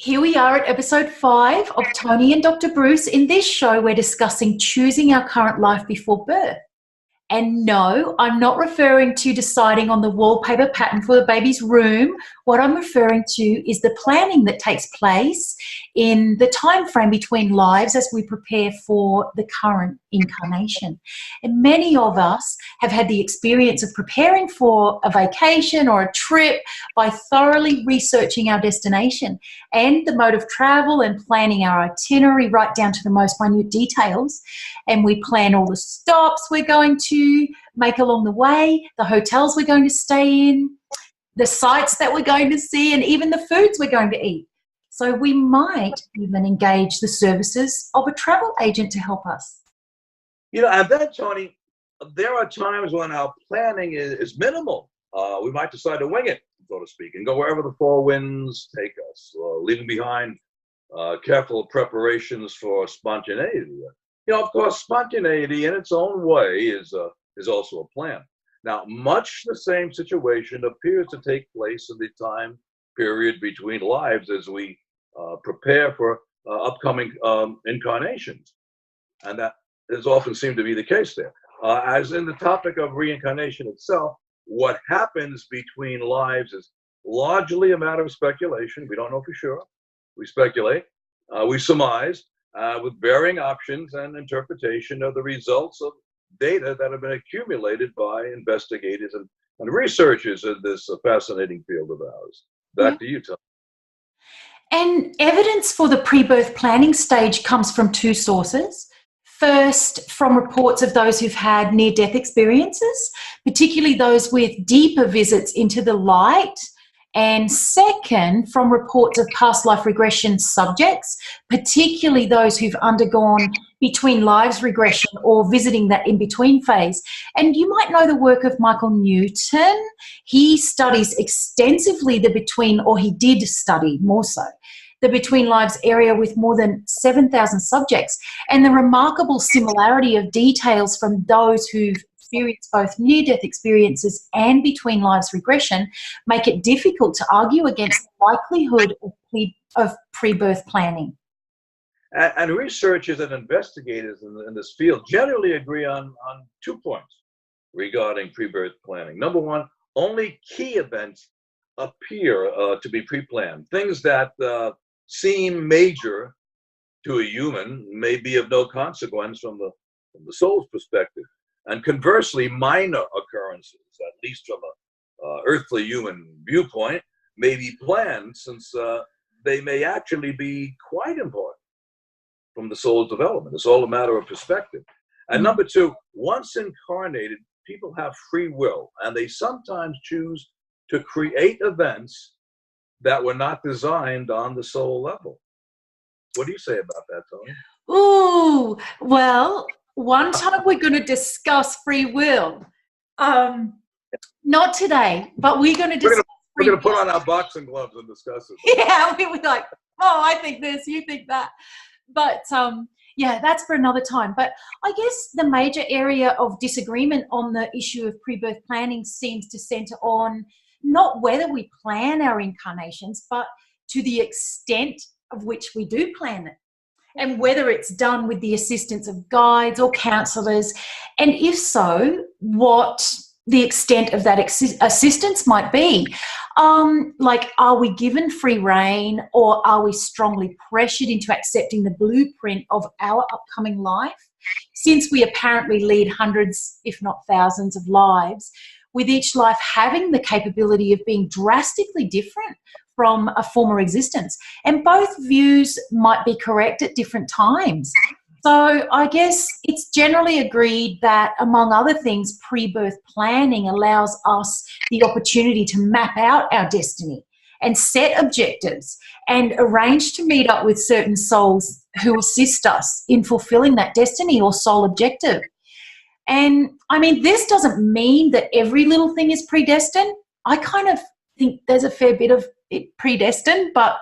Here we are at episode 5 of Toni and Dr. Bruce. In this show, we're discussing choosing our current life before birth. And no, I'm not referring to deciding on the wallpaper pattern for the baby's room. What I'm referring to is the planning that takes place in the time frame between lives as we prepare for the current incarnation. And many of us have had the experience of preparing for a vacation or a trip by thoroughly researching our destination and the mode of travel and planning our itinerary right down to the most minute details. And we plan all the stops we're going to make along the way, the hotels we're going to stay in, the sites that we're going to see, and even the foods we're going to eat. So we might even engage the services of a travel agent to help us. You know, and then, Toni, there are times when our planning is minimal. We might decide to wing it, so to speak, and go wherever the four winds take us, leaving behind careful preparations for spontaneity. You know, of course, spontaneity in its own way is also a plan. Now, much the same situation appears to take place in the time period between lives as we prepare for upcoming incarnations. And that has often seemed to be the case there. As in the topic of reincarnation itself, what happens between lives is largely a matter of speculation. We don't know for sure. We speculate, we surmise, with varying options and interpretation of the results of data that have been accumulated by investigators and researchers in this fascinating field of ours. Back to you, Toni. And evidence for the pre-birth planning stage comes from two sources. First, from reports of those who've had near-death experiences, particularly those with deeper visits into the light. And second, from reports of past life regression subjects, particularly those who've undergone between lives regression or visiting that in-between phase. And you might know the work of Michael Newton. He studies extensively he did study more so, the between lives area with more than 7,000 subjects. And the remarkable similarity of details from those who've experienced both near-death experiences and between lives regression make it difficult to argue against the likelihood of pre-birth planning. And researchers and investigators in this field generally agree on 2 points regarding pre-birth planning. Number one, only key events appear to be pre-planned. Things that seem major to a human may be of no consequence from the soul's perspective. And conversely, minor occurrences, at least from an earthly human viewpoint, may be planned since they may actually be quite important from the soul's development. It's all a matter of perspective. And number two, once incarnated, people have free will, and they sometimes choose to create events that were not designed on the soul level. What do you say about that, Toni? Ooh, well, one time we're going to discuss free will. Not today, but we're going to discuss We're going to put on our boxing gloves and discuss it. Yeah, we were like, oh, I think this, you think that. But yeah, that's for another time. But I guess the major area of disagreement on the issue of pre-birth planning seems to center on not whether we plan our incarnations, but to the extent of which we do plan it, and whether it's done with the assistance of guides or counselors, and if so, what the extent of that assistance might be. Like, are we given free rein, or are we strongly pressured into accepting the blueprint of our upcoming life? Since we apparently lead hundreds, if not thousands, of lives, with each life having the capability of being drastically different from a former existence. And both views might be correct at different times. So I guess it's generally agreed that, among other things, pre-birth planning allows us the opportunity to map out our destiny and set objectives and arrange to meet up with certain souls who assist us in fulfilling that destiny or soul objective. And I mean, this doesn't mean that every little thing is predestined. I kind of think there's a fair bit of it predestined, but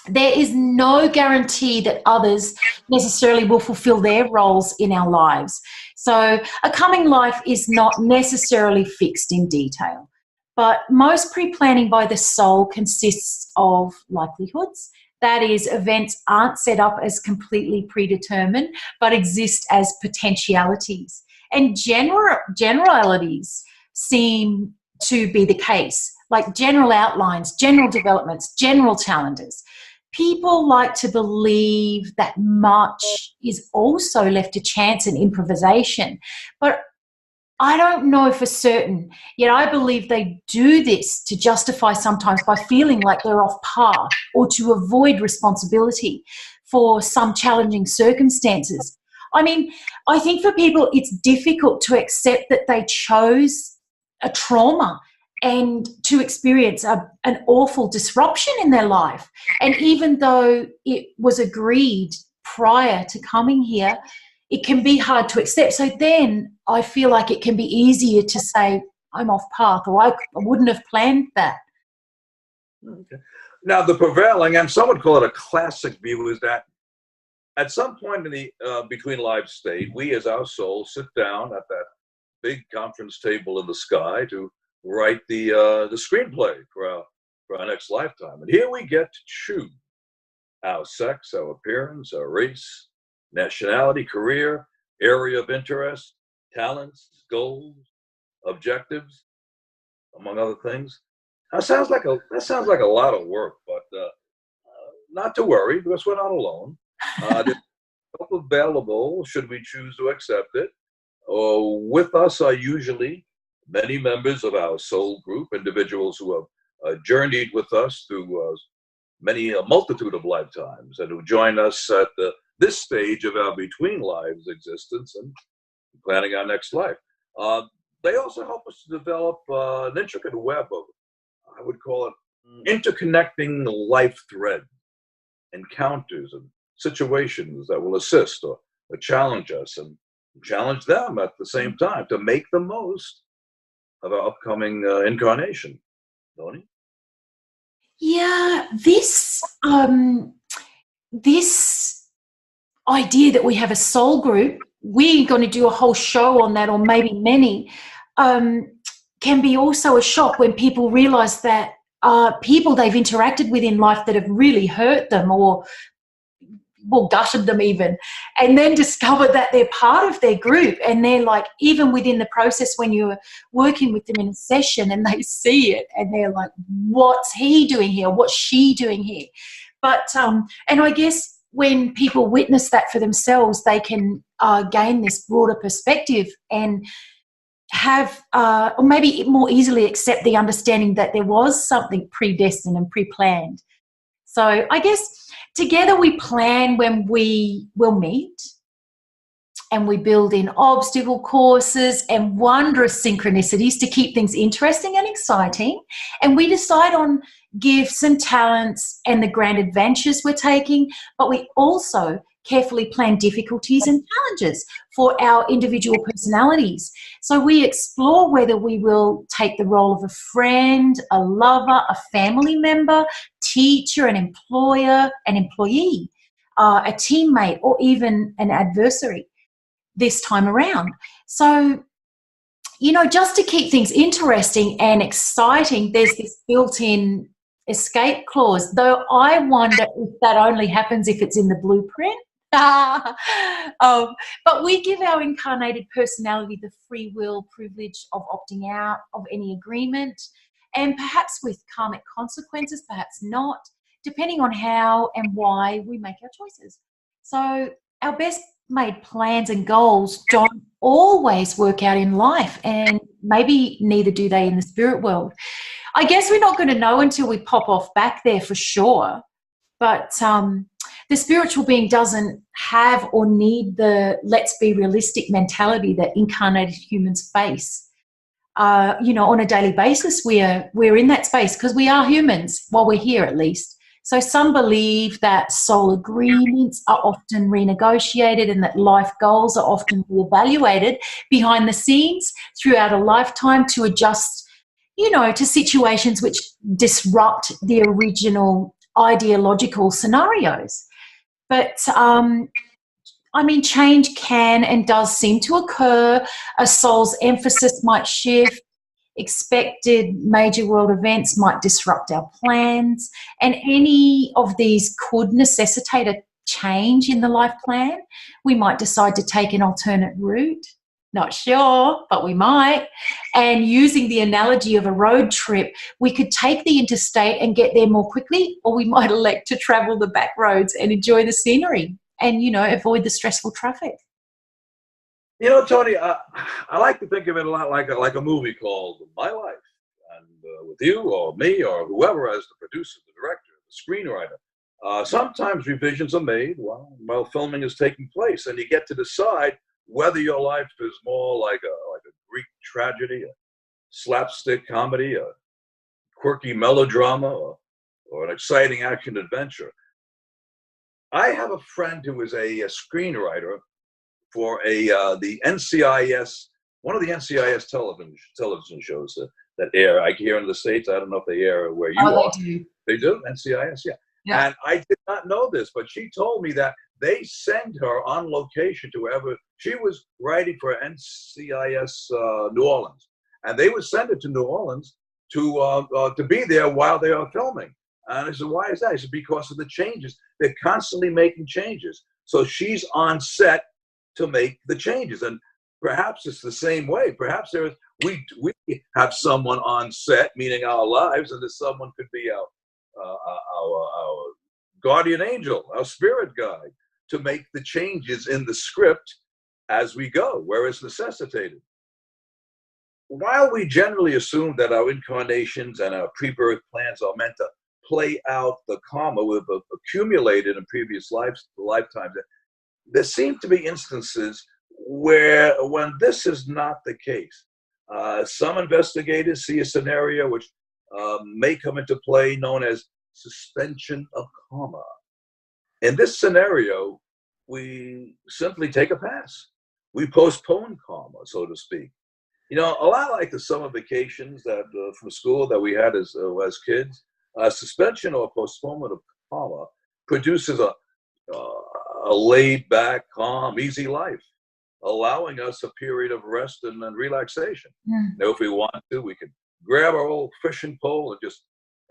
there is no guarantee that others necessarily will fulfill their roles in our lives. So a coming life is not necessarily fixed in detail. But most pre-planning by the soul consists of likelihoods. That is, events aren't set up as completely predetermined, but exist as potentialities. And generalities seem to be the case, like general outlines, general developments, general challenges. People like to believe that much is also left to chance and improvisation, but I don't know for certain, yet I believe they do this to justify sometimes by feeling like they're off path or to avoid responsibility for some challenging circumstances. I mean, I think for people it's difficult to accept that they chose a trauma and to experience an awful disruption in their life. And even though it was agreed prior to coming here, it can be hard to accept. So then I feel like it can be easier to say, I'm off path, or I wouldn't have planned that. Okay. Now, the prevailing, and some would call it a classic view, is that at some point in the between life state, we as our soul sit down at that big conference table in the sky to write the screenplay for our next lifetime. And here we get to choose our sex, our appearance, our race, nationality, career, area of interest, talents, goals, objectives, among other things. That sounds like a lot of work, but not to worry, because we're not alone. There's help available should we choose to accept it. With us are usually many members of our soul group, individuals who have journeyed with us through a multitude of lifetimes, and who join us at this stage of our between lives existence and planning our next life. They also help us to develop an intricate web of, I would call it, interconnecting life threads, encounters and situations that will assist or challenge us and challenge them at the same time to make the most of our upcoming incarnation. Toni? Yeah, this idea that we have a soul group, we're going to do a whole show on that, or maybe many, can be also a shock when people realize that people they've interacted with in life that have really hurt them or gutted them even, and then discover that they're part of their group, and they're like, even within the process when you're working with them in a session and they see it and they're like, what's he doing here? What's she doing here? But and I guess when people witness that for themselves, they can gain this broader perspective and have or maybe more easily accept the understanding that there was something predestined and pre-planned. So I guess together we plan when we will meet, and we build in obstacle courses and wondrous synchronicities to keep things interesting and exciting. And we decide on gifts and talents and the grand adventures we're taking, but we also carefully plan difficulties and challenges for our individual personalities. So we explore whether we will take the role of a friend, a lover, a family member, teacher, an employer, an employee, a teammate, or even an adversary this time around. So, you know, just to keep things interesting and exciting, there's this built-in escape clause, though I wonder if that only happens if it's in the blueprint. But we give our incarnated personality the free will privilege of opting out of any agreement, and perhaps with karmic consequences, perhaps not, depending on how and why we make our choices. So our best made plans and goals don't always work out in life, and maybe neither do they in the spirit world. I guess we're not going to know until we pop off back there for sure. But the spiritual being doesn't have or need the let's be realistic mentality that incarnated humans face. You know, on a daily basis, we're in that space because we are humans while we're here, at least. So some believe that soul agreements are often renegotiated and that life goals are often reevaluated behind the scenes throughout a lifetime to adjust, you know, to situations which disrupt the original ideological scenarios. But I mean, change can and does seem to occur. A soul's emphasis might shift. expected major world events might disrupt our plans, and any of these could necessitate a change in the life plan. We might decide to take an alternate route. Not sure, but we might. And using the analogy of a road trip, we could take the interstate and get there more quickly, or we might elect to travel the back roads and enjoy the scenery and, you know, avoid the stressful traffic. You know, Toni, I like to think of it a lot like a movie called My Life. And with you or me or whoever as the producer, the director, the screenwriter, sometimes revisions are made while filming is taking place, and you get to decide whether your life is more like a Greek tragedy, a slapstick comedy, a quirky melodrama, or an exciting action adventure. I have a friend who is a screenwriter for the NCIS, one of the NCIS television shows that air. I hear in the States. I don't know if they air where you are. They do. They do? NCIS, yeah. And I did not know this, but she told me that they send her on location to wherever. She was writing for NCIS New Orleans, and they would send her to New Orleans to be there while they are filming. And I said, why is that? He said, because of the changes. They're constantly making changes. So she's on set to make the changes. And perhaps it's the same way. Perhaps we have someone on set, meaning our lives, and this someone could be our guardian angel, our spirit guide, to make the changes in the script as we go, where it's necessitated. While we generally assume that our incarnations and our pre-birth plans are meant to play out the karma we've accumulated in previous lifetimes, there seem to be instances when this is not the case. Some investigators see a scenario which may come into play known as suspension of karma. In this scenario, we simply take a pass. We postpone karma, so to speak. You know, a lot like the summer vacations that from school that we had as kids, suspension or postponement of karma produces a laid-back, calm, easy life, allowing us a period of rest and relaxation. Yeah. Now, if we want to, we can grab our old fishing pole and just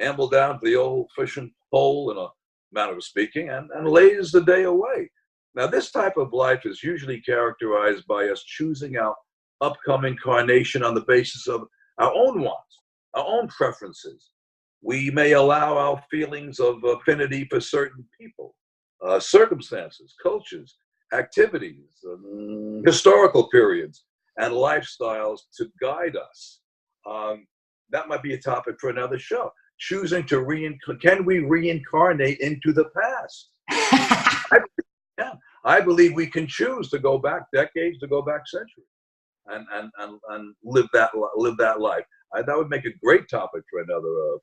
amble down to the old fishing pole, in a manner of speaking, and laze the day away. Now, this type of life is usually characterized by us choosing our upcoming incarnation on the basis of our own wants, our own preferences. We may allow our feelings of affinity for certain people, circumstances, cultures, activities, historical periods, and lifestyles to guide us. That might be a topic for another show. Choosing to can we reincarnate into the past? I believe we can choose to go back decades, to go back centuries, and live that life. That would make a great topic for another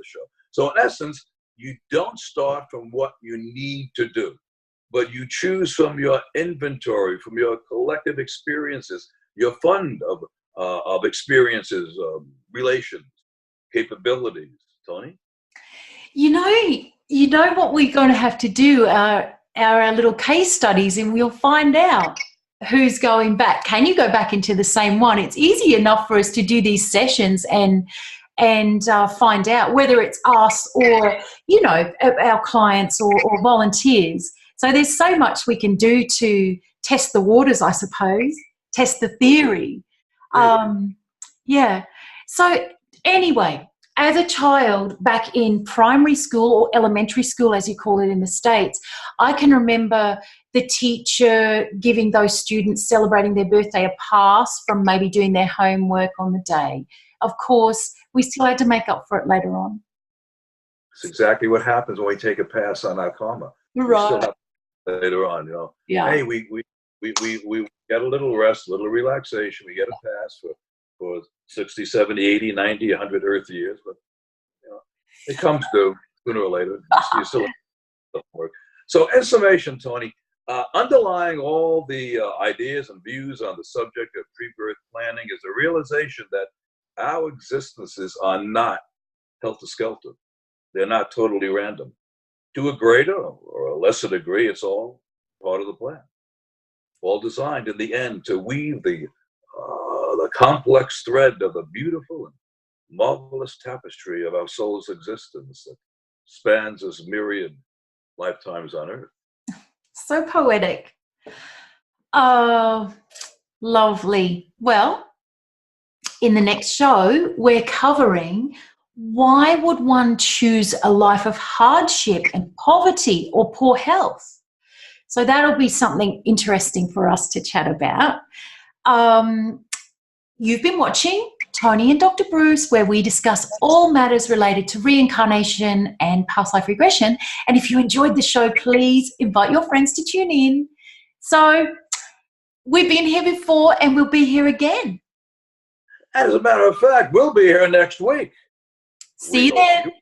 show. So in essence, you don't start from what you need to do, but you choose from your inventory, from your collective experiences, your fund of experiences, relations, capabilities. Toni? You know what we're going to have to do our little case studies, and we'll find out who's going back. Can you go back into the same one? It's easy enough for us to do these sessions and find out whether it's us or, you know, our clients or volunteers. So there's so much we can do to test the waters, I suppose, test the theory. Yeah. So anyway, as a child back in primary school, or elementary school as you call it in the States, I can remember the teacher giving those students celebrating their birthday a pass from maybe doing their homework on the day. Of course, we still had to make up for it later on. It's exactly what happens when we take a pass on our karma. Right. We still have later on, you know. Yeah. Hey, we get a little rest, a little relaxation. We get a pass for 60, 70, 80, 90, 100 Earth years, but you know, it comes due sooner or later. You still have work. So, in summation, Toni, underlying all the ideas and views on the subject of pre-birth planning is a realization that our existences are not helter-skelter. They're not totally random. To a greater or a lesser degree, it's all part of the plan. All designed in the end to weave the complex thread of the beautiful and marvelous tapestry of our soul's existence that spans as myriad lifetimes on earth. So poetic. Oh, lovely. Well, in the next show, we're covering why would one choose a life of hardship and poverty or poor health? So that'll be something interesting for us to chat about. You've been watching Toni and Dr. Bruce, where we discuss all matters related to reincarnation and past life regression. And if you enjoyed the show, please invite your friends to tune in. So we've been here before and we'll be here again. As a matter of fact, we'll be here next week. See you then.